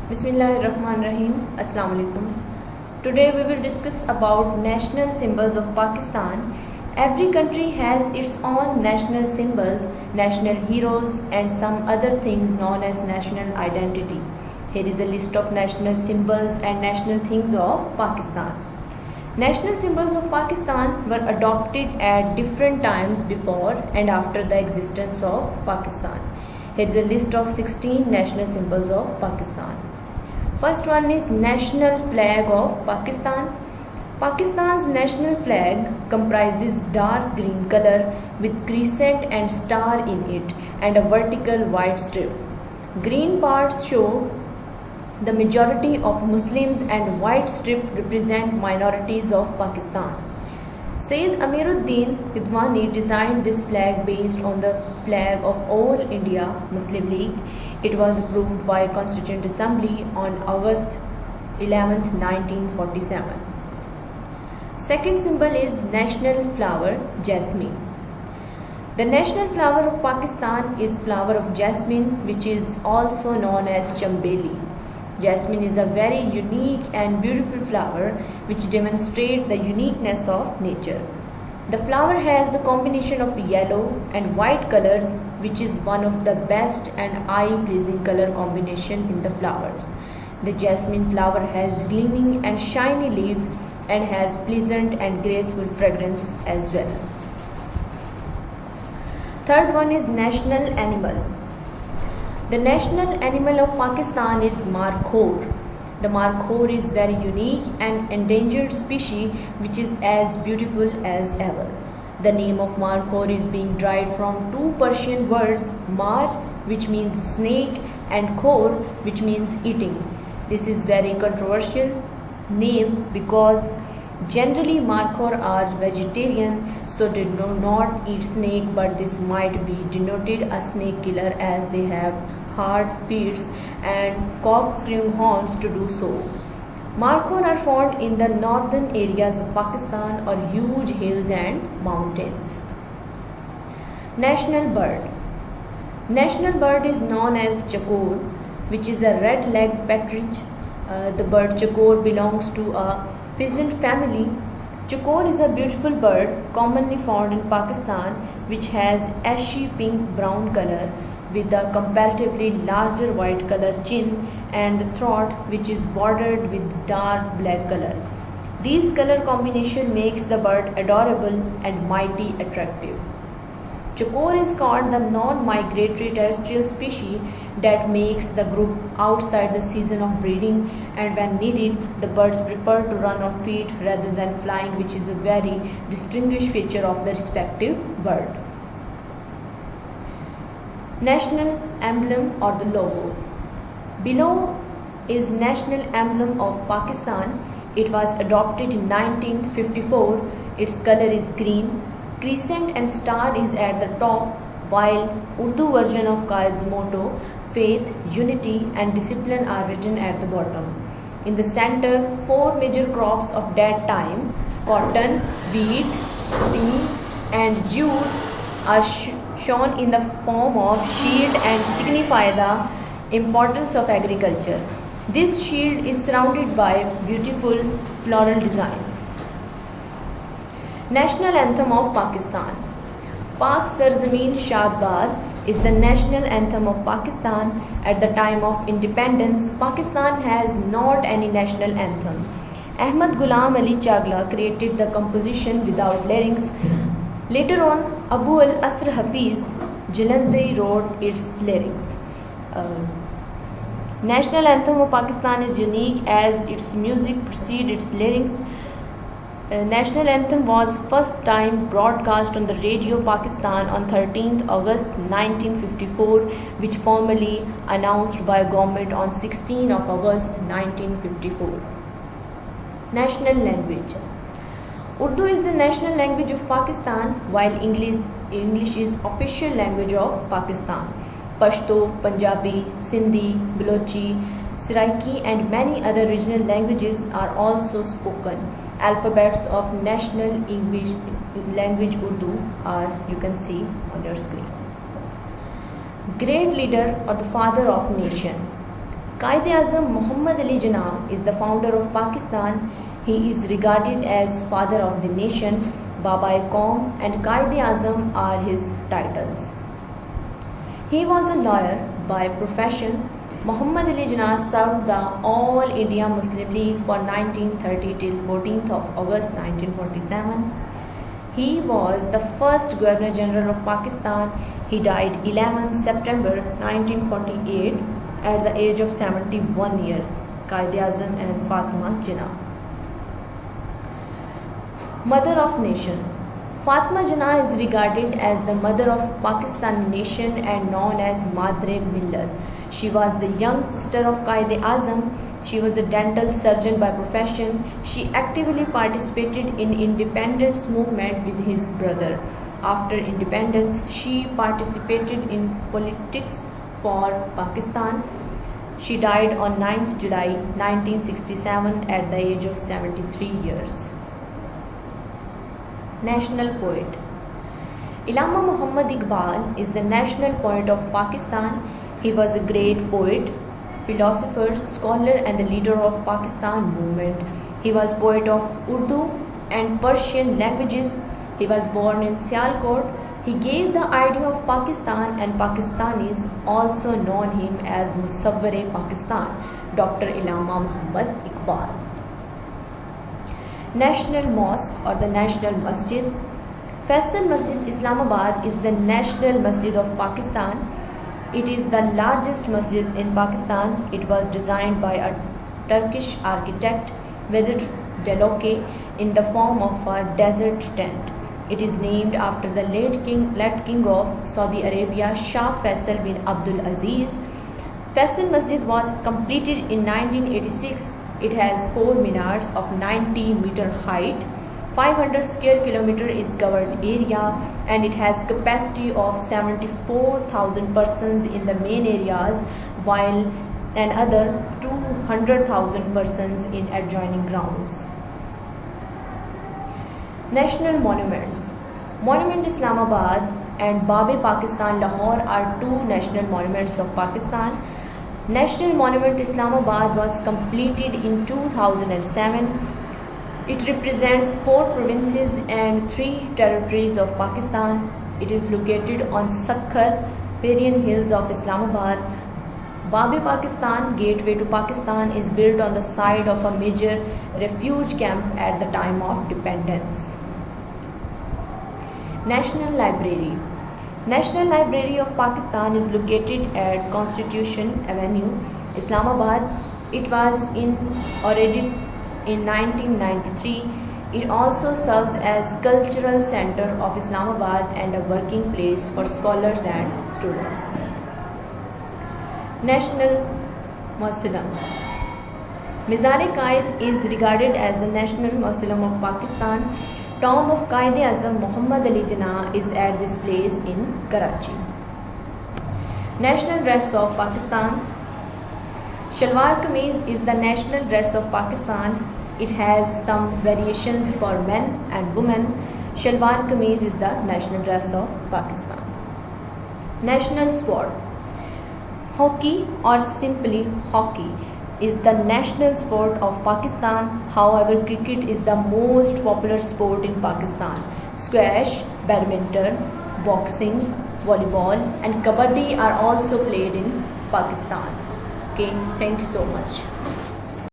Bismillahirrahmanirrahim. Assalamu alaikum. Today we will discuss about national symbols of Pakistan. Every country has its own national symbols, national heroes and some other things known as national identity. Here is a list of national symbols and national things of Pakistan. National symbols of Pakistan were adopted at different times before and after the existence of Pakistan. Here is a list of 16 national symbols of Pakistan. First one is national flag of Pakistan. Pakistan's national flag comprises dark green color with crescent and star in it and a vertical white strip. Green parts show the majority of Muslims and white strip represent minorities of Pakistan. Sayyid Amiruddin Idwani designed this flag based on the flag of All India Muslim League. It was approved by Constituent Assembly on August 11, 1947. Second symbol is national flower, jasmine. The national flower of Pakistan is flower of jasmine, which is also known as chambeli. Jasmine is a very unique and beautiful flower which demonstrates the uniqueness of nature. The flower has the combination of yellow and white colors, which is one of the best and eye-pleasing color combination in the flowers. The jasmine flower has gleaming and shiny leaves and has pleasant and graceful fragrance as well. Third one is national animal. The national animal of Pakistan is markhor. The markhor is very unique and endangered species which is as beautiful as ever. The name of markhor is being derived from two Persian words, mar, which means snake, and khor, which means eating. This is very controversial name because generally markhor are vegetarian, so they do not eat snake, but this might be denoted a snake killer as they have hard feet and corkscrew horns to do so. Markhor are found in the northern areas of Pakistan or huge hills and mountains. National bird. National bird is known as chakor, which is a red-legged partridge. The bird chakor belongs to a pheasant family. Chakor is a beautiful bird commonly found in Pakistan, which has ashy pink brown color with a comparatively larger white color chin and the throat, which is bordered with dark black color. These color combination makes the bird adorable and mighty attractive. Chakor is called the non-migratory terrestrial species that makes the group outside the season of breeding, and when needed, the birds prefer to run on feet rather than flying, which is a very distinguished feature of the respective bird. National emblem or the logo. Below is national emblem of Pakistan. It was adopted in 1954. Its color is green. Crescent and star is at the top, while Urdu version of Qaid's motto, faith, unity and discipline are written at the bottom. In the center, four major crops of that time, cotton, wheat, tea and jute are shown in the form of shield and signify the importance of agriculture. This shield is surrounded by beautiful floral design. National anthem of Pakistan. Pak Sarzameen Shadbad is the national anthem of Pakistan. At the time of independence, Pakistan has not any national anthem. Ahmad Ghulam Ali Chagla created the composition without lyrics. Later on, Abu al-Asr Hafiz Jalandhari wrote its lyrics. National anthem of Pakistan is unique as its music precedes its lyrics. National anthem was first time broadcast on the Radio Pakistan on 13th August 1954, which formally announced by government on 16th of August 1954. National language. Urdu is the national language of Pakistan, while English is official language of Pakistan. Pashto, Punjabi, Sindhi, Balochi, Saraiki and many other regional languages are also spoken. Alphabets of national English language Urdu are, you can see on your screen. Great leader or the father of nation. Quaid-e-Azam Muhammad Ali Jinnah is the founder of Pakistan. He is regarded as father of the nation. Baba-e-Qaum and Quaid-e-Azam are his titles. He was a lawyer by profession. Muhammad Ali Jinnah served the All India Muslim League for 1930 till 14th of August 1947. He was the first Governor General of Pakistan. He died 11 September 1948 at the age of 71 years. Quaid-e-Azam and Fatima Jinnah. Mother of Nation. Fatima Jinnah is regarded as the mother of Pakistani nation and known as Madre Millat. She was the young sister of Quaid-e-Azam. She was a dental surgeon by profession. She actively participated in independence movement with his brother. After independence, she participated in politics for Pakistan. She died on 9th July 1967 at the age of 73 years. National Poet. Allama Muhammad Iqbal is the national poet of Pakistan. He was a great poet, philosopher, scholar and the leader of Pakistan movement. He was poet of Urdu and Persian languages. He was born in Sialkot. He gave the idea of Pakistan and Pakistanis also known him as Musawwir-e-Pakistan, Dr. Allama Muhammad Iqbal. National Mosque or the National Masjid. Faisal Masjid Islamabad is the national masjid of Pakistan. It is the largest masjid in Pakistan. It was designed by a Turkish architect, Vedat Deloke, in the form of a desert tent. It is named after the late king of Saudi Arabia, Shah Faisal bin Abdul Aziz. Faisal Masjid was completed in 1986. It has 4 minars of 90-meter height. 500 square kilometer is covered area and it has capacity of 74,000 persons in the main areas while another 200,000 persons in adjoining grounds. National Monuments. Monument Islamabad and Bab-e-Pakistan Lahore are two national monuments of Pakistan. National Monument Islamabad was completed in 2007. It represents 4 provinces and 3 territories of Pakistan. It is located on Sakhar, Parian Hills of Islamabad. Bab-e-Pakistan, gateway to Pakistan, is built on the site of a major refuge camp at the time of independence. National Library. National Library of Pakistan is located at Constitution Avenue, Islamabad. It was inaugurated in 1993. It also serves as cultural center of Islamabad and a working place for scholars and students. National Mausoleum. Mizar-e-Qaid is regarded as the national mausoleum of Pakistan. Tomb of Quaid-e-Azam Muhammad Ali Jinnah is at this place in Karachi. National dress of Pakistan. Shalwar kameez is the national dress of Pakistan. It has some variations for men and women. Shalwar kameez is the national dress of Pakistan. National sport. Hockey or simply hockey is the national sport of Pakistan. However, cricket is the most popular sport in Pakistan. Squash, badminton, boxing, volleyball and kabaddi are also played in Pakistan. Okay, thank you so much.